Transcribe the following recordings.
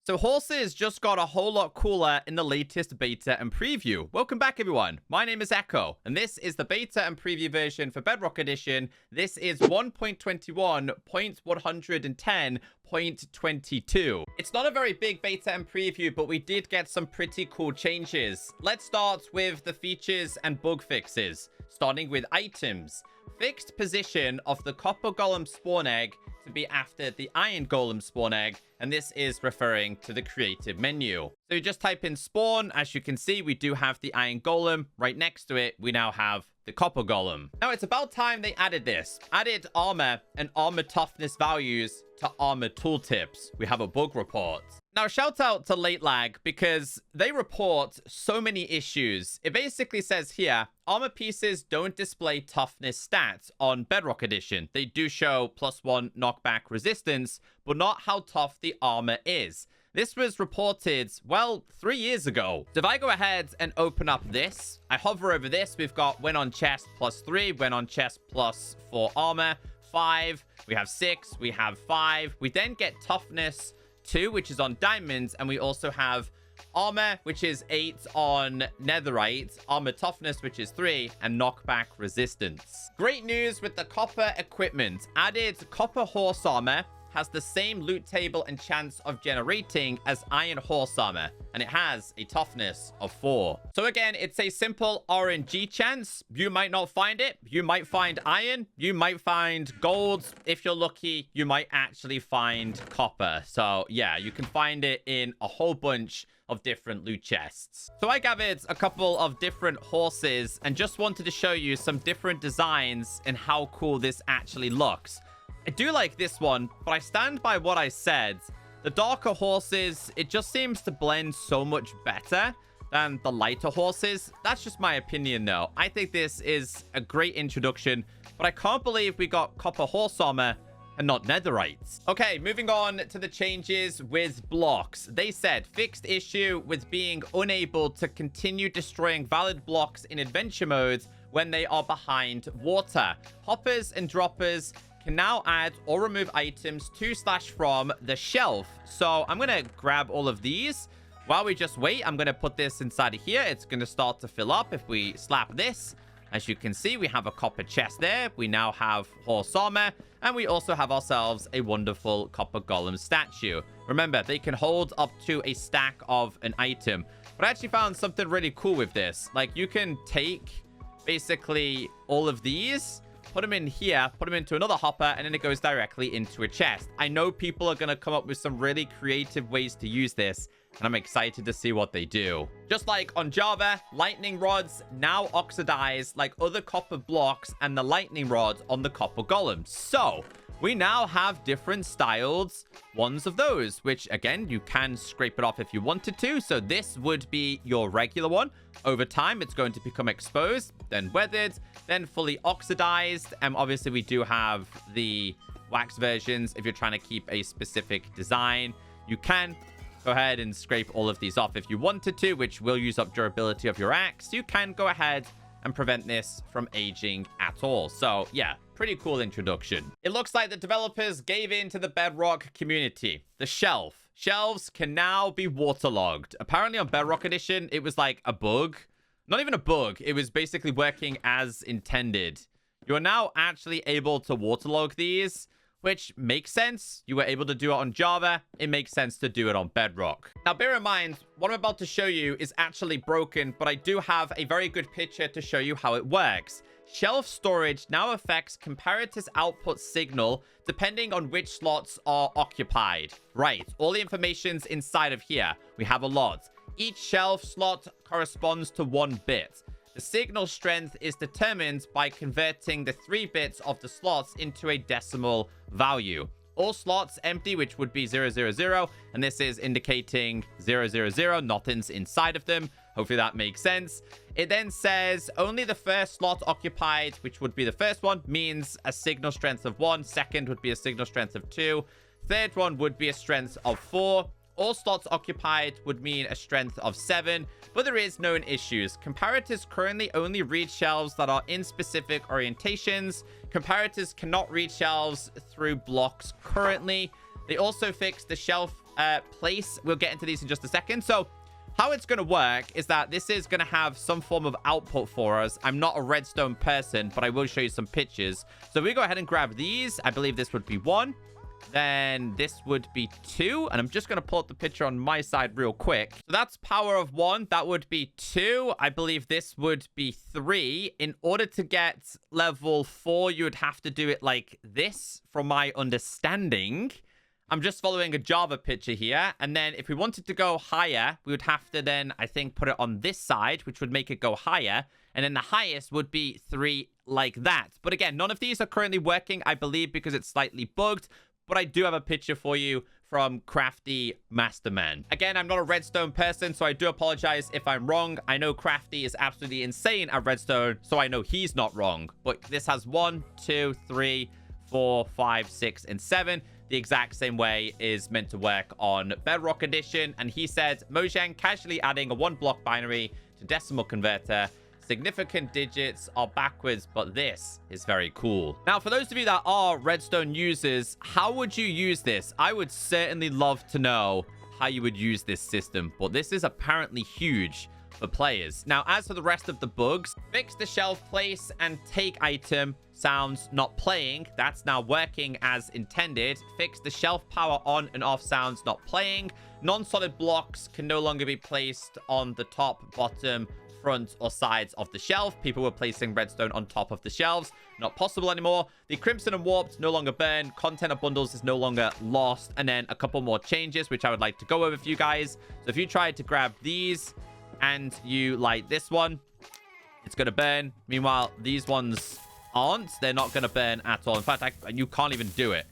So horses just got a whole lot cooler in the latest beta and preview. Welcome back, everyone. My name is Echo, and this is the beta and preview version for Bedrock Edition. This is 1.21.110.22. It's not a very big beta and preview, but we did get some pretty cool changes. Let's start with the features and bug fixes, starting with items. Fixed position of the copper golem spawn egg to be after the iron golem spawn egg, and this is referring to the creative menu. So you just type in spawn. As you can see, we do have the iron golem. Right next to it, we now have the copper golem. Now it's about time they added this. Added armor and armor toughness values to armor tooltips. We have a bug report. Now shout out to Late Lag because they report so many issues. It basically says here, armor pieces don't display toughness stats on Bedrock Edition. They do show +1 knockback resistance, but not how tough the armor is. This was reported, well, 3 years ago. So if I go ahead and open up this, I hover over this, we've got when on chest +3, when on chest +4 armor, 5, we have 6, we have 5. We then get toughness 2, which is on diamonds, and we also have armor, which is 8 on netherite, armor toughness, which is 3, and knockback resistance. Great news with the copper equipment. Added copper horse armor, has the same loot table and chance of generating as iron horse armor, and it has a toughness of 4. So again, it's a simple RNG chance. You might not find it. You might find iron. You might find gold. If you're lucky, you might actually find copper. So yeah, you can find it in a whole bunch of different loot chests. So I gathered a couple of different horses and just wanted to show you some different designs and how cool this actually looks. I do like this one, but I stand by what I said. The darker horses, it just seems to blend so much better than the lighter horses. That's just my opinion, though. I think this is a great introduction, but I can't believe we got copper horse armor and not netherites. Okay, moving on to the changes with blocks. They said fixed issue with being unable to continue destroying valid blocks in adventure modes when they are behind water. Hoppers and droppers can now add or remove items to/from the shelf. So I'm going to grab all of these. While we just wait, I'm going to put this inside of here. It's going to start to fill up if we slap this. As you can see, we have a copper chest there. We now have horse armor, and we also have ourselves a wonderful copper golem statue. Remember, they can hold up to a stack of an item. But I actually found something really cool with this. Like, you can take basically all of these, put them in here, put them into another hopper, and then it goes directly into a chest. I know people are going to come up with some really creative ways to use this, and I'm excited to see what they do. Just like on Java, lightning rods now oxidize like other copper blocks and the lightning rod on the copper golem. So we now have different styled ones of those, which again, you can scrape it off if you wanted to. So this would be your regular one. Over time, it's going to become exposed, then weathered, then fully oxidized. And obviously, we do have the wax versions. If you're trying to keep a specific design, you can go ahead and scrape all of these off if you wanted to, which will use up durability of your axe. You can go ahead and prevent this from aging at all. So yeah, pretty cool introduction. It looks like the developers gave in to the Bedrock community. The shelf. Shelves can now be waterlogged. Apparently on Bedrock Edition, it was like a bug. Not even a bug. It was basically working as intended. You are now actually able to waterlog these, which makes sense. You were able to do it on Java. It makes sense to do it on Bedrock. Now, bear in mind, what I'm about to show you is actually broken, but I do have a very good picture to show you how it works. Shelf storage now affects comparator's output signal depending on which slots are occupied. Right, all the information's inside of here. We have a lot. Each shelf slot corresponds to 1 bit. The signal strength is determined by converting the 3 bits of the slots into a decimal value. All slots empty, which would be 000, and this is indicating 000, nothing's inside of them. Hopefully that makes sense. It then says only the first slot occupied, which would be the first one, means a signal strength of 1. Second would be a signal strength of 2. Third one would be a strength of 4. All slots occupied would mean a strength of 7, but there is known issues. Comparators currently only read shelves that are in specific orientations. Comparators cannot read shelves through blocks currently. They also fixed the shelf place. We'll get into these in just a second. So how it's going to work is that this is going to have some form of output for us. I'm not a redstone person, but I will show you some pictures. So we go ahead and grab these. I believe this would be 1. Then this would be 2. And I'm just going to pull up the picture on my side real quick. So that's power of 1. That would be 2. I believe this would be 3. In order to get level 4, you would have to do it like this, from my understanding. I'm just following a Java picture here. And then if we wanted to go higher, we would have to then, I think, put it on this side, which would make it go higher. And then the highest would be 3 like that. But again, none of these are currently working, I believe, because it's slightly bugged. But I do have a picture for you from Crafty Masterman. Again, I'm not a redstone person, so I do apologize if I'm wrong. I know Crafty is absolutely insane at redstone, so I know he's not wrong. But this has 1, 2, 3, 4, 5, 6, and 7. The exact same way is meant to work on Bedrock Edition. And he said, Mojang casually adding a 1-block binary to decimal converter. Significant digits are backwards, but this is very cool. Now, for those of you that are redstone users, how would you use this? I would certainly love to know how you would use this system, but this is apparently huge for players. Now, as for the rest of the bugs, fix the shelf place and take item sounds not playing. That's now working as intended. Fix the shelf power on and off sounds not playing. Non-solid blocks can no longer be placed on the top, bottom, front, or sides of the shelf. People were placing redstone on top of the shelves. Not possible anymore. The crimson and warped no longer burn. Content of bundles is no longer lost. And then a couple more changes, which I would like to go over for you guys. So if you tried to grab these and you light this one, it's going to burn. Meanwhile, these ones aren't. They're not going to burn at all. In fact, you can't even do it.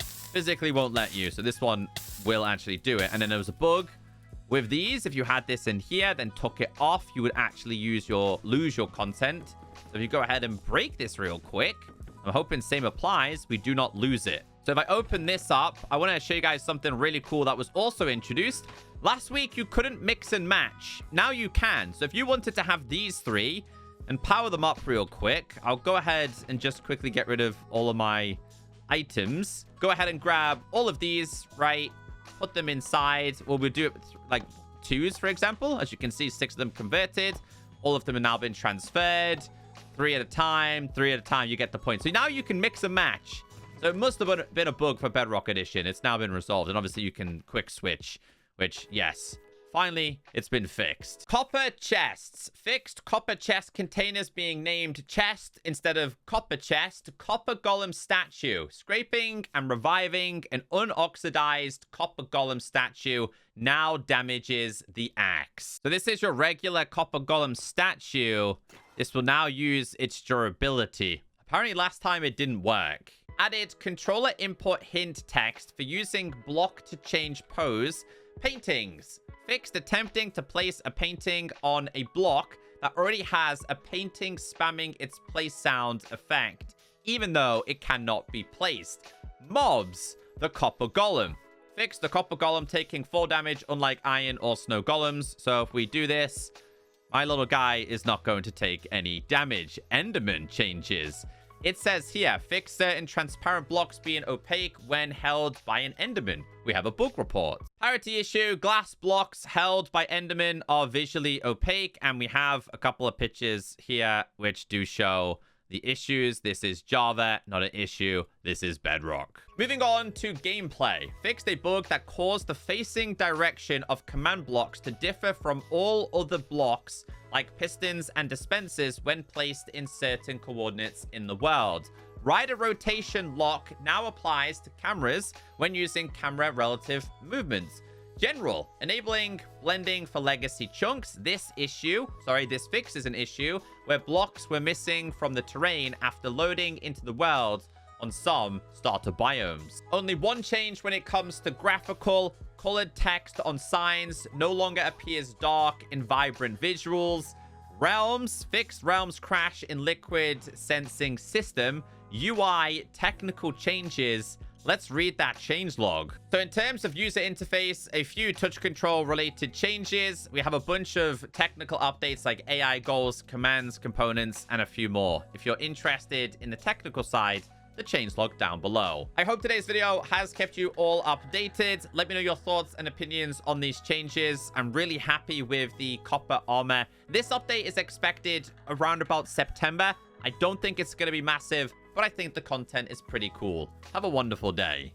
Physically won't let you. So this one will actually do it. And then there was a bug with these. If you had this in here, then took it off, you would actually lose your content. So if you go ahead and break this real quick, I'm hoping same applies. We do not lose it. So if I open this up, I want to show you guys something really cool that was also introduced. Last week, you couldn't mix and match. Now you can. So if you wanted to have these 3 and power them up real quick, I'll go ahead and just quickly get rid of all of my items. Go ahead and grab all of these, right? Put them inside. Well, we'll do it like 2s, for example. As you can see, 6 of them converted. All of them have now been transferred. 3 at a time, 3 at a time. You get the point. So now you can mix and match. So it must have been a bug for Bedrock Edition. It's now been resolved. And obviously you can quick switch, which, yes, finally, it's been fixed. Copper chests. Fixed copper chest containers being named chest instead of copper chest. Copper golem statue. Scraping and reviving an unoxidized copper golem statue now damages the axe. So this is your regular copper golem statue. This will now use its durability. Apparently last time it didn't work. Added controller input hint text for using block to change pose paintings. Fixed attempting to place a painting on a block that already has a painting spamming its place sound effect, even though it cannot be placed. Mobs, the copper golem. Fixed the copper golem taking 4 damage, unlike iron or snow golems. So if we do this, my little guy is not going to take any damage. Enderman changes. It says here, fix certain transparent blocks being opaque when held by an Enderman. We have a bug report. Parity issue, glass blocks held by Enderman are visually opaque. And we have a couple of pictures here which do show the issues. This is Java, not an issue. This is Bedrock. Moving on to gameplay. Fixed a bug that caused the facing direction of command blocks to differ from all other blocks like pistons and dispensers when placed in certain coordinates in the world. Rider rotation lock now applies to cameras when using camera relative movements. General, enabling blending for legacy chunks. This fix is an issue where blocks were missing from the terrain after loading into the world on some starter biomes. Only one change when it comes to graphical. Colored text on signs no longer appears dark in vibrant visuals. Realms, fixed realms crash in liquid sensing system. UI technical changes. Let's read that changelog. So in terms of user interface, a few touch control related changes. We have a bunch of technical updates like AI goals, commands, components, and a few more. If you're interested in the technical side, the changelog down below. I hope today's video has kept you all updated. Let me know your thoughts and opinions on these changes. I'm really happy with the copper armor. This update is expected around about September. I don't think it's going to be massive, but I think the content is pretty cool. Have a wonderful day.